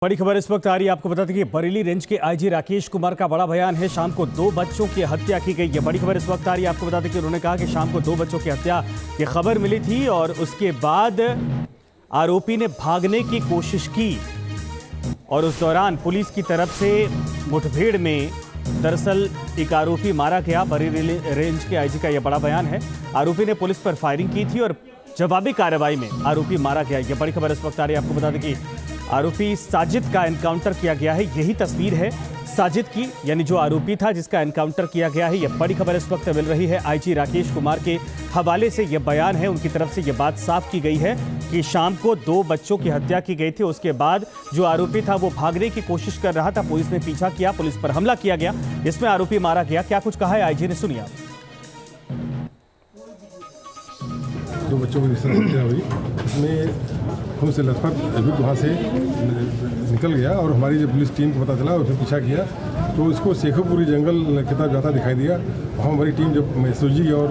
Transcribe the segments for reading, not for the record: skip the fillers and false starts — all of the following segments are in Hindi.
बड़ी खबर इस वक्त आ रही है। आपको बता दें कि बरेली रेंज के आईजी राकेश कुमार का बड़ा बयान है। शाम को 2 बच्चों की हत्या की गई है। बड़ी खबर इस वक्त आ रही है। आपको बता दें कि उन्होंने कहा कि शाम को 2 बच्चों की हत्या की खबर मिली थी और उसके बाद आरोपी ने भागने की कोशिश की और उस दौरान पुलिस की तरफ से मुठभेड़ में दरअसल एक आरोपी मारा गया। बरेली रेंज के आईजी का यह बड़ा बयान है। आरोपी ने पुलिस पर फायरिंग की थी और जवाबी कार्रवाई में आरोपी मारा गया। यह बड़ी खबर इस वक्त आ रही है। आपको बता दें कि आरोपी साजिद का एनकाउंटर किया गया है। यही तस्वीर है साजिद की, यानी जो आरोपी था जिसका एनकाउंटर किया गया है। यह बड़ी खबर इस वक्त मिल रही है। आईजी राकेश कुमार के हवाले से यह बयान है। उनकी तरफ से यह बात साफ की गई है कि शाम को 2 बच्चों की हत्या की गई थी। उसके बाद जो आरोपी था वो भागने की कोशिश कर रहा था। पुलिस ने पीछा किया, पुलिस पर हमला किया गया, इसमें आरोपी मारा गया। क्या कुछ कहा है आईजी ने, सुनिए आप। 2 बच्चों की हत्या हुई, इसमें खून से लथपथ अभी वहाँ से निकल गया और हमारी जो पुलिस टीम को पता चला, उसने पीछा किया तो इसको शेखोपुरी जंगल की तरफ जाता दिखाई दिया। वहाँ हमारी टीम जब एसओजी और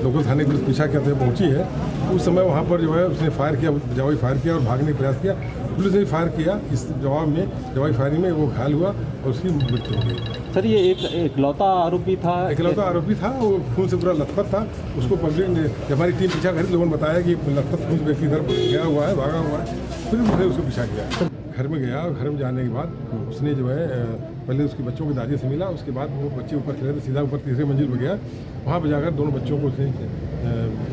लोकल थाने पुलिस पीछा करते हुए पहुँची है, उस समय वहाँ पर जो है उसने फायर किया, जवाबी फायर किया और भागने का प्रयास किया। पुलिस ने भी फायर किया, इस जवाबी फायरिंग में वो घायल हुआ और उसकी मृत्यु हो गई। सर, ये एक इकलौता आरोपी था? इकलौता आरोपी था, वो खून से पूरा लथपथ था। उसको पब्लिक ने, जब हमारी टीम पीछा करी, लोगों ने बताया कि लथपथ खून व्यक्ति इधर गया हुआ है, भागा हुआ है। फिर उसने उसको पीछा किया, घर में गया और घर में जाने के बाद उसने जो है पहले उसके बच्चों के दादी से मिला। उसके बाद वो बच्चे ऊपर खेले थे, सीधा ऊपर तीसरे मंजिल पर गया। वहाँ पर जाकर दोनों बच्चों को उसने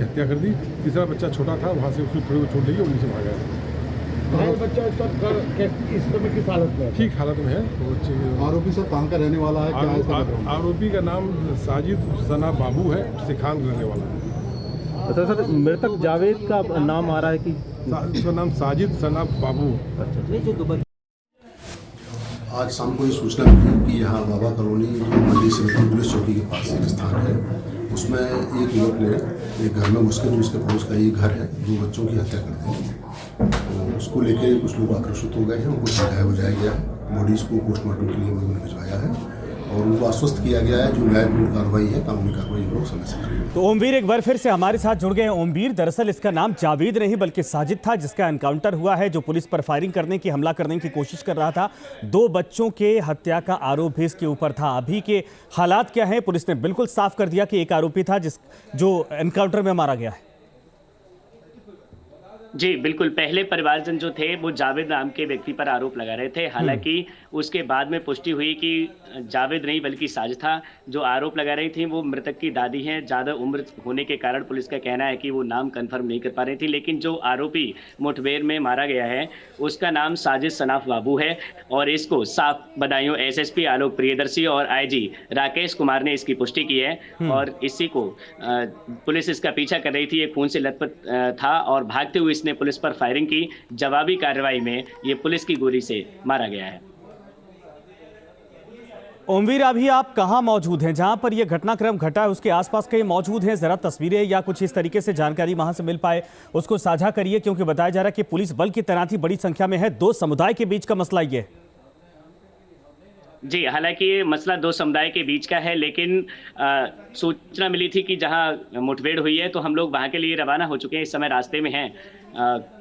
हत्या कर दी। तीसरा बच्चा छोटा था, वहाँ से उसको थोड़ी चोट लगी और नीचे भागा। बच्चा इस समय किस हालत में? ठीक हालत में है। तो आरोपी सर कहाँ का रहने वाला है? क्या आरोपी का नाम साजिद सना बाबू है, सिखान रहने वाला है। अच्छा सर, मृतक जावेद का नाम आ रहा है कि उसका नाम साजिद सना बाबू। आज शाम को ये सूचना मिली कि यहाँ बाबा कॉलोनी जो मंडी समिति पुलिस चौकी के पास एक स्थान है, उसमें एक युवक ने एक घर में घुसकर, जो उसके पड़ोस का ये घर है, 2 बच्चों की हत्या कर दी। तो उसको लेके कुछ लोग आकर्षित हो गए हैं, उनको समझाया बुझाया गया है, बॉडीज़ को पोस्टमार्टम के लिए उन्होंने भिजवाया है और उनको आश्वस्त किया गया है जो न्यायपूर्ण कार्रवाई है, कानूनी कार्रवाई लोग समय से करेंगे। तो ओमवीर एक बार फिर से हमारे साथ जुड़ गए हैं। ओमवीर, दरअसल इसका नाम जावेद नहीं बल्कि साजिद था, जिसका एनकाउंटर हुआ है, जो पुलिस पर फायरिंग करने की, हमला करने की कोशिश कर रहा था। 2 बच्चों के हत्या का आरोप भी इसके ऊपर था। अभी के हालात क्या है? पुलिस ने बिल्कुल साफ कर दिया कि एक आरोपी था जो एनकाउंटर में मारा गया है। जी बिल्कुल, पहले परिवारजन जो थे वो जावेद नाम के व्यक्ति पर आरोप लगा रहे थे। हालांकि उसके बाद में पुष्टि हुई कि जावेद नहीं बल्कि साजिद था। जो आरोप लगा रही थी वो मृतक की दादी हैं। ज़्यादा उम्र होने के कारण पुलिस का कहना है कि वो नाम कंफर्म नहीं कर पा रही थी, लेकिन जो आरोपी मुठभेड़ में मारा गया है उसका नाम साजिद सनाफ बाबू है और इसको साफ बदायूं एसएसपी आलोक प्रियदर्शी और आईजी राकेश कुमार ने इसकी पुष्टि की है। और इसी को पुलिस इसका पीछा कर रही थी। ये खून से लथपथ था और भागते हुए इसने पुलिस पर फायरिंग की। जवाबी कार्रवाई में ये पुलिस की गोली से मारा गया है। ओमवीर, अभी आप कहां मौजूद हैं? जहां पर यह घटनाक्रम घटा है उसके आसपास कहीं मौजूद हैं? जरा तस्वीरें या कुछ इस तरीके से जानकारी वहां से मिल पाए उसको साझा करिए, क्योंकि बताया जा रहा है कि पुलिस बल की तैनाती बड़ी संख्या में है। 2 समुदाय के बीच का मसला ये है। जी, हालांकि ये मसला 2 समुदाय के बीच का है, लेकिन सूचना मिली थी कि जहां मुठभेड़ हुई है तो हम लोग वहां के लिए रवाना हो चुके हैं। इस समय रास्ते में हैं।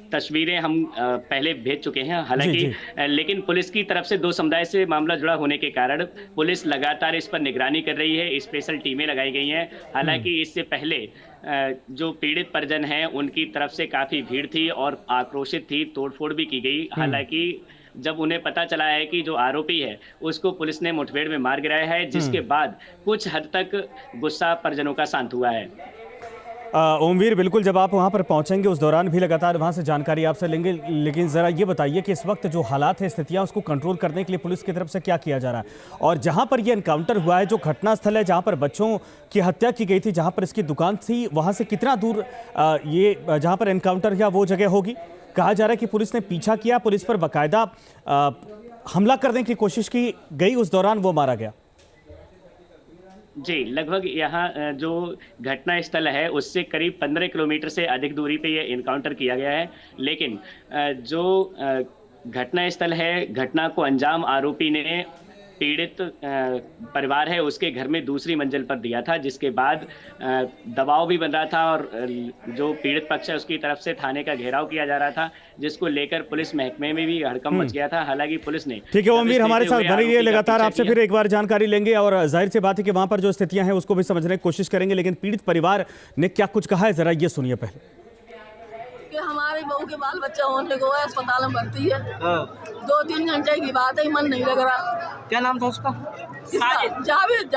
तस्वीरें हम पहले भेज चुके हैं। हालांकि लेकिन पुलिस की तरफ से 2 समुदाय से मामला जुड़ा होने के कारण पुलिस लगातार इस पर निगरानी कर रही है। स्पेशल टीमें लगाई गई हैं। हालांकि इससे पहले जो पीड़ित परिजन हैं उनकी तरफ से काफ़ी भीड़ थी और आक्रोशित थी, तोड़फोड़ भी की गई। हालांकि जब उन्हें पता चला है कि जो आरोपी है उसको पुलिस ने मुठभेड़ में मार गिराया है, जिसके बाद कुछ हद तक गुस्सा परिजनों का शांत हुआ है। ओमवीर, बिल्कुल, जब आप वहां पर पहुंचेंगे उस दौरान भी लगातार वहां से जानकारी आपसे लेंगे, लेकिन जरा ये बताइए कि इस वक्त जो हालात है, स्थितियां, उसको कंट्रोल करने के लिए पुलिस की तरफ से क्या किया जा रहा है? और जहां पर ये एनकाउंटर हुआ है, जो घटना स्थल है जहां पर बच्चों की हत्या की गई थी, जहां पर इसकी दुकान थी, वहां से कितना दूर ये जहां पर एनकाउंटर या वो जगह होगी? कहा जा रहा है कि पुलिस ने पीछा किया, पुलिस पर बाकायदा हमला करने की कोशिश की गई, उस दौरान वो मारा गया। जी, लगभग यहाँ जो घटना स्थल है उससे करीब 15 किलोमीटर से अधिक दूरी पे ये इनकाउंटर किया गया है। लेकिन जो घटना स्थल है, घटना को अंजाम आरोपी ने पीड़ित परिवार है उसके घर में दूसरी मंजिल पर दिया था, जिसके बाद दबाव भी बन रहा था और जो पीड़ित पक्ष है उसकी तरफ से थाने का घेराव किया जा रहा था, जिसको लेकर पुलिस महकमे में भी हड़कंप मच गया था। हालांकि पुलिस ने ठीक है ओमवीर, हमारे साथ बने रहिए, लगातार आपसे फिर एक बार जानकारी लेंगे और जाहिर सी बात है कि वहां पर जो स्थितियां हैं उसको भी समझने की कोशिश करेंगे, लेकिन पीड़ित परिवार ने क्या कुछ कहा है जरा ये सुनिए पहले। कि हमारे बहू के बाल बच्चा होने को है, अस्पताल में भर्ती है। 2-3 घंटे की बात है, मन नहीं लग रहा। क्या नाम था उसका? जावेद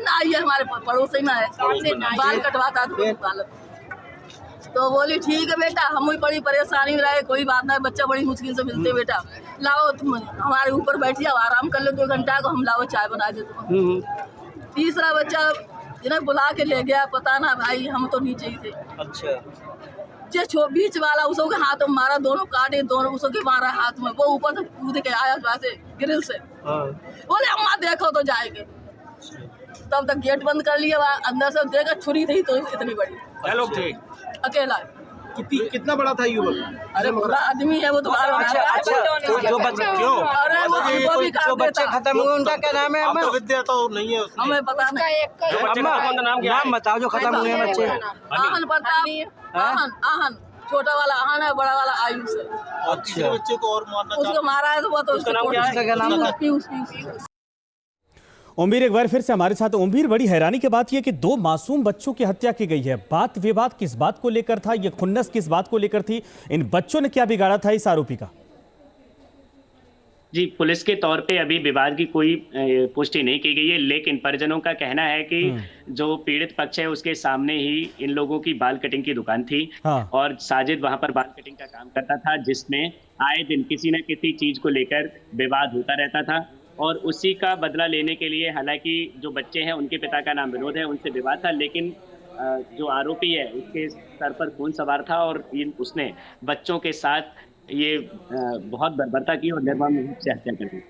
ना आई है, हमारे पड़ोसी ना है, बाल कटवाता था। तो बोली ठीक है बेटा, हम भी बड़ी परेशानी में रहे, कोई बात नहीं, बच्चा बड़ी मुश्किल से मिलते बेटा, लाओ तुम हमारे ऊपर बैठिए, आराम कर लो 2 घंटा को, हम लाओ चाय बना दे तुम। तीसरा बच्चा जिन्हें बुला के ले गया, पता ना भाई, हम तो नीचे ही थे। अच्छा, जो बीच वाला उसको के हाथ में मारा, दोनों काटे, दोनों उसको के मारा हाथ में, वो ऊपर से कूद के आया वैसे ग्रिल से। बोले अम्मा देखो तो जाएंगे, तब तक गेट बंद कर लिया, अंदर से देखा छुरी थी तो इतनी बड़ी। क्या लोग थे? अकेला। कितना बड़ा था युवक? अरे बड़ा आदमी है वो तो। अच्छा, जो बच्चे क्यों? अरे वो भी जो बच्चे खत्म हुए उनका क्या नाम है? तो विद्या तो नहीं है उसमें। हमें पता नहीं। नाम बताओ जो खत्म हुए हैं बच्चे। आहन प्रताप, आहन छोटा वाला आहन है, बड़ा वाला आयुष है। अच्छा, बच्चे को और मारना उसको मारा है तो वो तो उसका नाम क्या है? पीयूष। ओमवीर एक बार फिर से हमारे साथ। ओमवीर, बड़ी हैरानी की बात यह कि 2 मासूम बच्चों की हत्या की गई है। बात विवाद किस बात को लेकर था, ये खुन्नस किस बात को लेकर थी, इन बच्चों ने क्या बिगाड़ा था इस आरोपी का? जी, पुलिस के तौर पे अभी विवाद की कोई पुष्टि नहीं की गई है, लेकिन परिजनों का कहना है कि जो पीड़ित पक्ष है उसके सामने ही इन लोगों की बाल कटिंग की दुकान थी। और साजिद वहां पर बाल कटिंग का काम करता था, जिसमें आए दिन किसी न किसी चीज को लेकर विवाद होता रहता था और उसी का बदला लेने के लिए, हालांकि जो बच्चे हैं उनके पिता का नाम विनोद है, उनसे विवाद था, लेकिन जो आरोपी है उसके सर पर खून सवार था और उसने बच्चों के साथ ये बहुत बर्बरता की और निर्मम रूप से हत्या कर दी।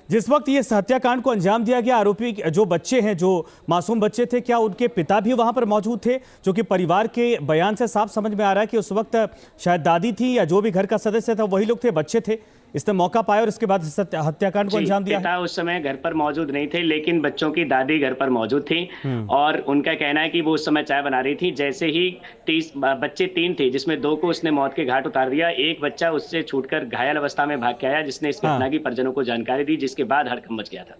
जिस वक्त ये हत्याकांड को अंजाम दिया गया, आरोपी जो बच्चे हैं, जो मासूम बच्चे थे, क्या उनके पिता भी वहां पर मौजूद थे? जो कि परिवार के बयान से साफ समझ में आ रहा है कि उस वक्त शायद दादी थी या जो भी घर का सदस्य था वही लोग थे, बच्चे थे, इसने मौका पाया और इसके बाद हत्याकांड को अंजाम दिया। पिता उस समय घर पर मौजूद नहीं थे, लेकिन बच्चों की दादी घर पर मौजूद थी और उनका कहना है कि वो उस समय चाय बना रही थी। जैसे ही 30 बच्चे 3 थे, जिसमें 2 को उसने मौत के घाट उतार दिया, एक बच्चा उससे छूटकर घायल अवस्था में भाग के आया, जिसने इस घटना की परिजनों को जानकारी दी, जिसके बाद हड़कंप मच गया था।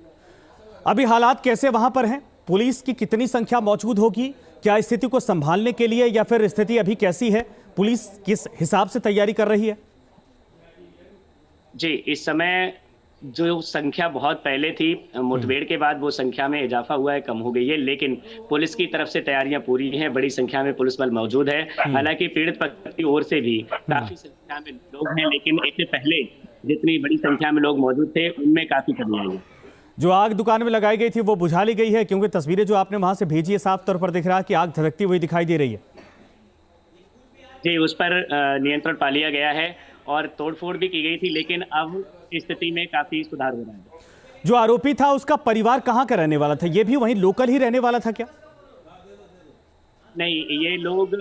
अभी हालात कैसे वहां पर हैं? पुलिस की कितनी संख्या मौजूद होगी? क्या स्थिति को संभालने के लिए, या फिर स्थिति अभी कैसी है? पुलिस किस हिसाब से तैयारी कर रही है? जी, इस समय जो संख्या बहुत पहले थी, मुठभेड़ के बाद वो संख्या में इजाफा हुआ है, कम हो गई है, लेकिन पुलिस की तरफ से तैयारियां पूरी हैं, बड़ी संख्या में पुलिस बल मौजूद है। हालांकि पीड़ित पक्ष की ओर से भी काफी संख्या में लोग हैं, लेकिन इससे पहले जितनी बड़ी संख्या में लोग मौजूद थे उनमें काफी कमी आई है। जो आग दुकान में लगाई गई थी वो बुझा ली गई है, क्योंकि तस्वीरें जो आपने वहां से भेजी है साफ तौर पर दिख रहा है कि आग धधकती हुई दिखाई दे रही है। जी, उस पर नियंत्रण पा लिया गया है और तोड़फोड़ भी की गई थी, लेकिन अब स्थिति में काफी सुधार हो रहा है। जो आरोपी था उसका परिवार कहाँ का रहने वाला था? ये भी वहीं लोकल ही रहने वाला था क्या? नहीं, ये लोग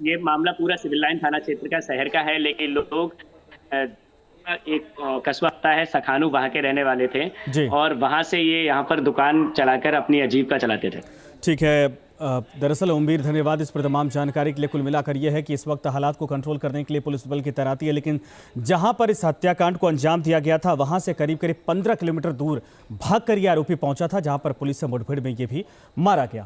ये मामला पूरा सिविल लाइन थाना क्षेत्र का, शहर का है, लेकिन लोग एक कस्बा आता है सखानू, वहां के रहने वाले थे और वहां से ये यहाँ पर दुकान चलाकर अपनी आजीविका चलाते थे। ठीक है। दरअसल ओमवीर, धन्यवाद इस पर तमाम जानकारी के लिए। कुल मिलाकर यह है कि इस वक्त हालात को कंट्रोल करने के लिए पुलिस बल की तैनाती है, लेकिन जहां पर इस हत्याकांड को अंजाम दिया गया था वहां से करीब 15 किलोमीटर दूर भागकर यह आरोपी पहुंचा था, जहां पर पुलिस से मुठभेड़ में ये भी मारा गया।